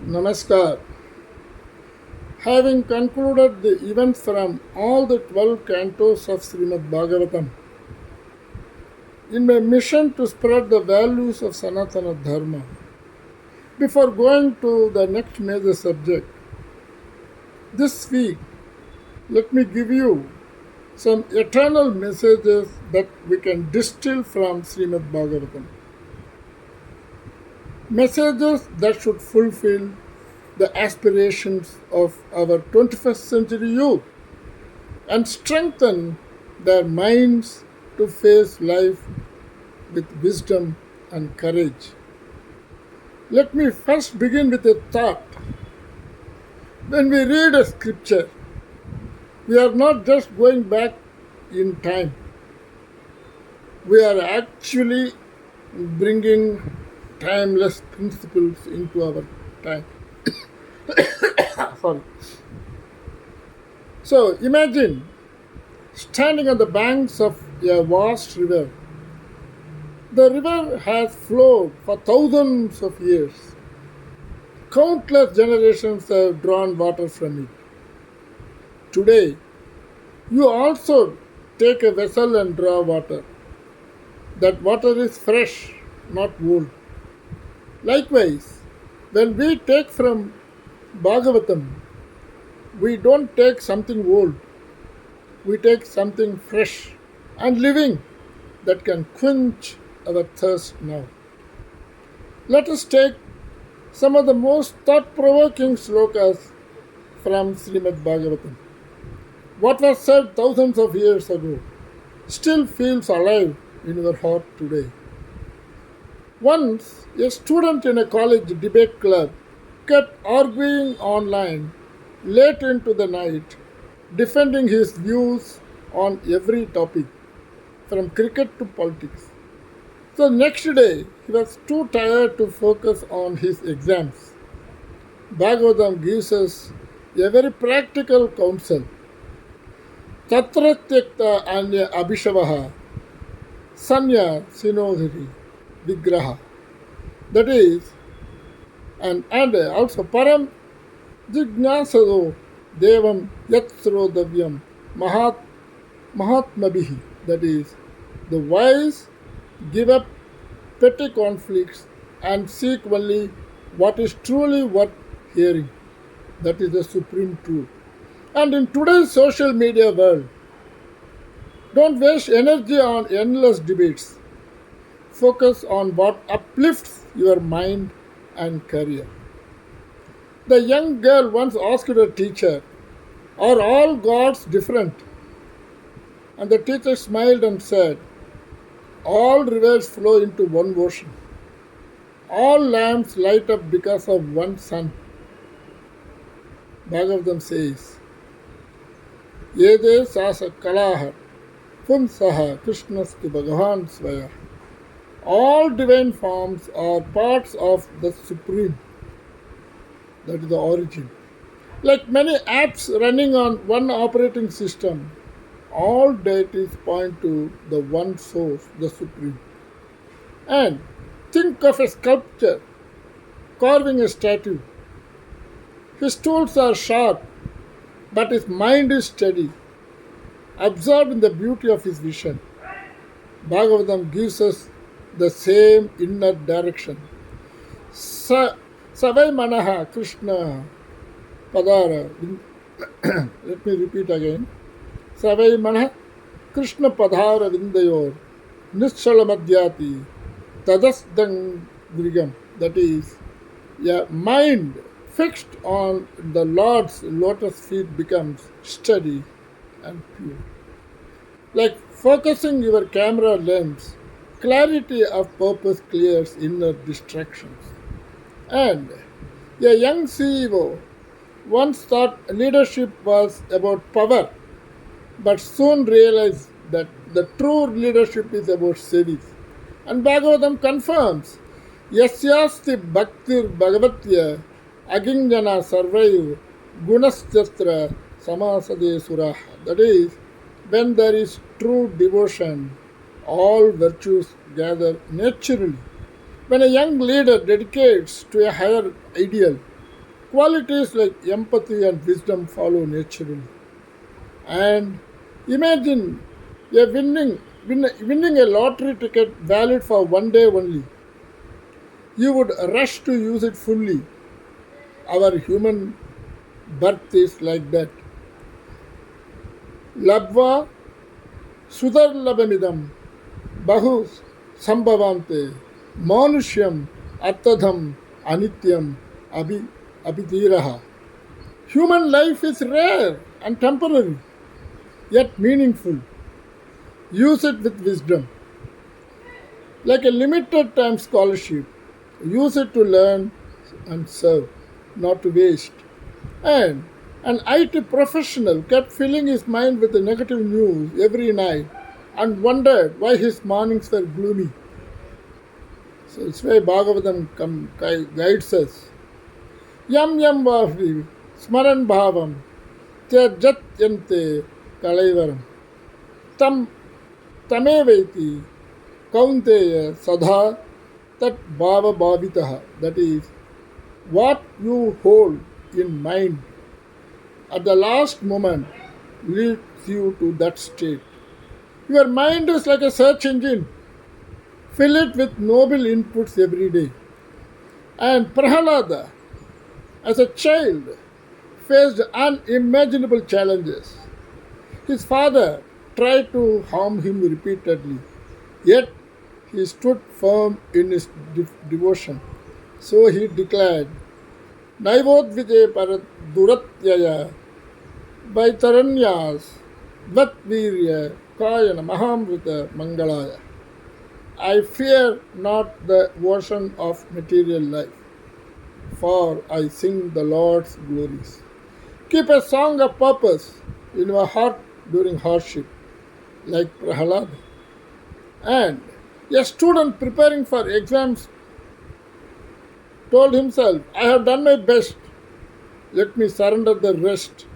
Namaskar. Having concluded the events from all the 12 cantos of Srimad Bhagavatam, in my mission to spread the values of Sanatana Dharma, before going to the next major subject, this week, let me give you some eternal messages that we can distill from Srimad Bhagavatam. Messages that should fulfill the aspirations of our 21st century youth and strengthen their minds to face life with wisdom and courage. Let me first begin with a thought. When we read a scripture, we are not just going back in time, we are actually bringing timeless principles into our time. Sorry. So imagine standing on the banks of a vast river. The river has flowed for thousands of years. Countless generations have drawn water from it. Today, you also take a vessel and draw water. That water is fresh, not old. Likewise, when we take from Bhagavatam, we don't take something old, we take something fresh and living that can quench our thirst now. Let us take some of the most thought provoking slokas from Srimad Bhagavatam. What was said thousands of years ago still feels alive in your heart today. Once, a student in a college debate club kept arguing online late into the night, defending his views on every topic, from cricket to politics. So, next day, he was too tired to focus on his exams. Bhagavatam gives us a very practical counsel. Tatra tyakta anya abhishavaha sanya sinodhiri vigraha. That is, and also param jignasado devam yat srodavyam mahatmabihi. That is, the wise give up petty conflicts and seek only what is truly worth hearing. That is the supreme truth. And in today's social media world, don't waste energy on endless debates. Focus on what uplifts your mind and career. The young girl once asked her teacher, "Are all gods different?" And the teacher smiled and said, "All rivers flow into one ocean. All lamps light up because of one sun." Bhagavatam says, Yede sasa kalaha pumsaha krishnastu bhagavan svaya. All divine forms are parts of the Supreme. That is the origin. Like many apps running on one operating system, all deities point to the one source, the Supreme. And think of a sculptor carving a statue. His tools are sharp, but his mind is steady, absorbed in the beauty of his vision. Bhagavatam gives us the same inner direction. Savai Manaha Krishna Padara. Let me repeat again. Savai Manaha Krishna Padhara Vindayor Nischala Madhyati Tadasdang Grigam. That is, a mind fixed on the Lord's lotus feet becomes steady and pure. Like focusing your camera lens, clarity of purpose clears inner distractions. And a young CEO once thought leadership was about power, but soon realized that the true leadership is about service. And Bhagavatam confirms, Yasyasti Bhaktir Bhagavatya Aginjana Sarvayu Gunaschastra Samasade Suraha. That is, when there is true devotion, all virtues gather naturally. When a young leader dedicates to a higher ideal, Qualities like empathy and wisdom follow naturally. And imagine winning a lottery ticket valid for one day only. You would rush to use it fully. Our human birth is like that. Labva sudarlabamidam bahu sambhavante manushyam artadham anityam abhidiraha. Human life is rare and temporary, yet meaningful. Use it with wisdom. Like a limited time scholarship, use it to learn and serve, not to waste. And an IT professional kept filling his mind with the negative news every night and wondered why his mornings were gloomy. So it's why Bhagavatam guides us. Yam yam vahi smaran bhavam tyajat yante kalaivaram tam tameveti kaunteya sadha tat bhava bhavitaha. That is, what you hold in mind at the last moment leads you to that state. Your mind is like a search engine. Fill it with noble inputs every day. And Prahalada, as a child, faced unimaginable challenges. His father tried to harm him repeatedly, yet he stood firm in his devotion. So he declared, Naivodvije parat duratyaya Baitaranyas Vatvirya Kayana Mahamrita Mangalaya. I fear not the ocean of material life, for I sing the Lord's glories. Keep a song of purpose in your heart during hardship, like Prahalad. And a student preparing for exams told himself, I have done my best, let me surrender the rest.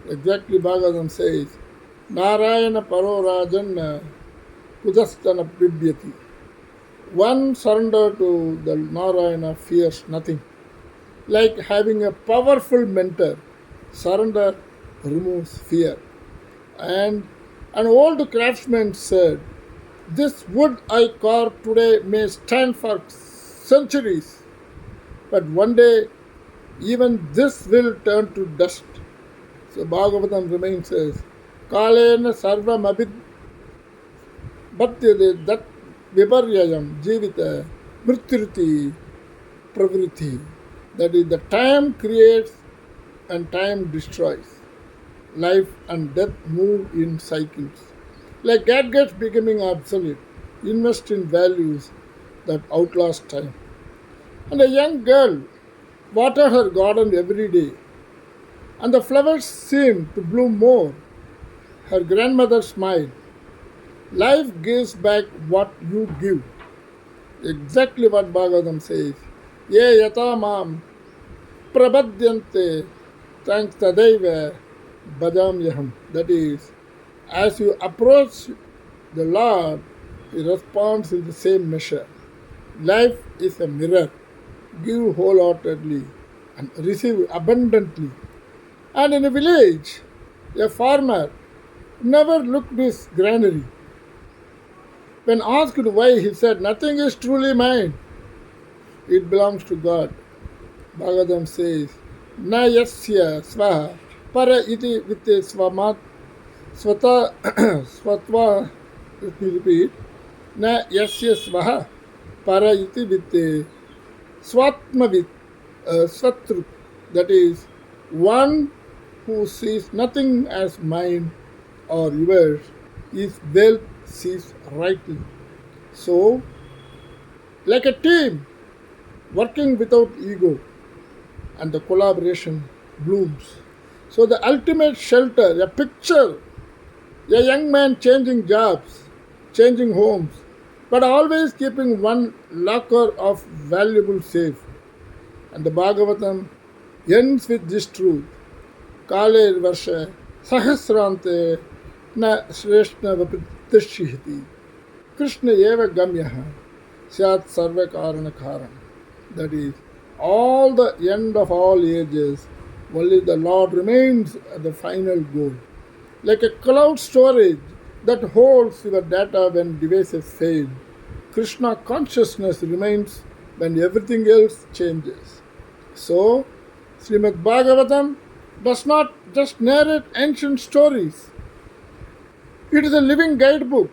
Exactly, Bhagavatam says, Narayana Paro Rajan Kudastana Pribhyati. One surrender to the Narayana fears nothing. Like having a powerful mentor, surrender removes fear. And an old craftsman said, This wood I carve today may stand for centuries, but one day even this will turn to dust. So Bhagavatam remains says, Kalena sarvam abid bhatyade dat viparyayam jivita mrityuti pravriti. That is, the time creates and time destroys. Life and death move in cycles. Like gadgets becoming obsolete, invest in values that outlast time. And a young girl watered her garden every day, and the flowers seemed to bloom more. Her grandmother smiled. Life gives back what you give. Exactly what Bhagavatam says. Ye yata mam prabhadyante thanks tadaiva bhajam yaham. That is, as you approach the Lord, He responds in the same measure. Life is a mirror. Give wholeheartedly and receive abundantly. And in a village, a farmer never looked his granary. When asked why, he said, Nothing is truly mine. It belongs to God. Bhagavatam says, Na yasya svaha para iti vitte svamat svata svatva. Let me repeat. Na yasya svaha para iti vitte swatmavit svatrut. That is, one who sees nothing as mine or yours is wealth sees rightly. So, like a team working without ego, and the collaboration blooms. So, the ultimate shelter, a picture, a young man changing jobs, changing homes, but always keeping one locker of valuable safe. And the Bhagavatam ends with this truth. Kale varsha sahasrante na shreshna vapritishihiti. Krishna eva gamyaha syat sarva karana karan. That is, all the end of all ages, only the Lord remains the final goal. Like a cloud storage that holds your data when devices fail, Krishna consciousness remains when everything else changes. So, Srimad Bhagavatam does not just narrate ancient stories, it is a living guidebook.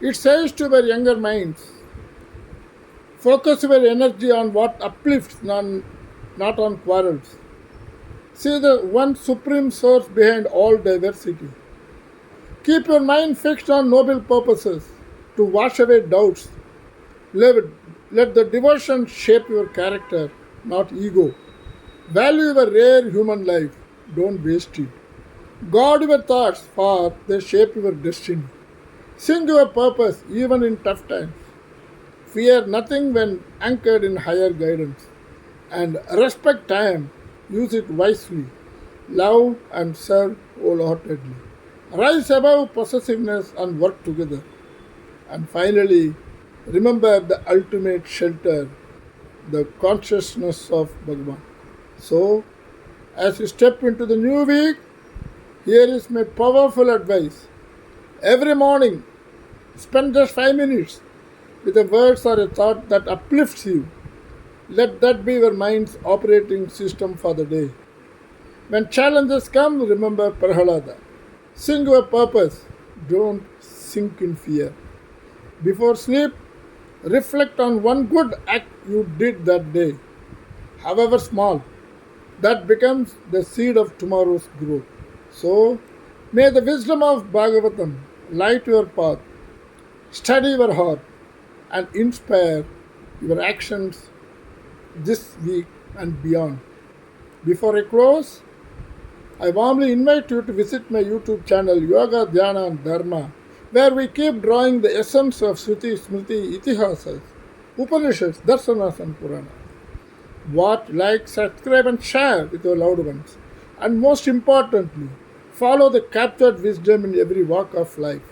It says to our younger minds, focus your energy on what uplifts, not on quarrels. See the one supreme source behind all diversity. Keep your mind fixed on noble purposes to wash away doubts. Let the devotion shape your character, not ego. Value your rare human life. Don't waste it. Guard your thoughts, for they shape your destiny. Sing your purpose even in tough times. Fear nothing when anchored in higher guidance. And respect time. Use it wisely. Love and serve wholeheartedly. Rise above possessiveness and work together. And finally, remember the ultimate shelter, the consciousness of Bhagavan. So, as you step into the new week, here is my powerful advice. Every morning, spend just 5 minutes with a words or a thought that uplifts you. Let that be your mind's operating system for the day. When challenges come, remember Prahalada. Sing your purpose. Don't sink in fear. Before sleep, reflect on one good act you did that day, however small. That becomes the seed of tomorrow's growth. So, may the wisdom of Bhagavatam light your path, steady your heart, and inspire your actions this week and beyond. Before I close, I warmly invite you to visit my YouTube channel Yoga, Dhyana and Dharma, where we keep drawing the essence of Shruti, Smriti, Itihasas, Upanishads, Darsanas and Puranas. Watch, like, subscribe and share with your loved ones. And most importantly, follow the captured wisdom in every walk of life.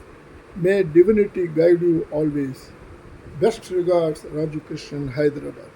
May divinity guide you always. Best regards, Raju Krishnan, Hyderabad.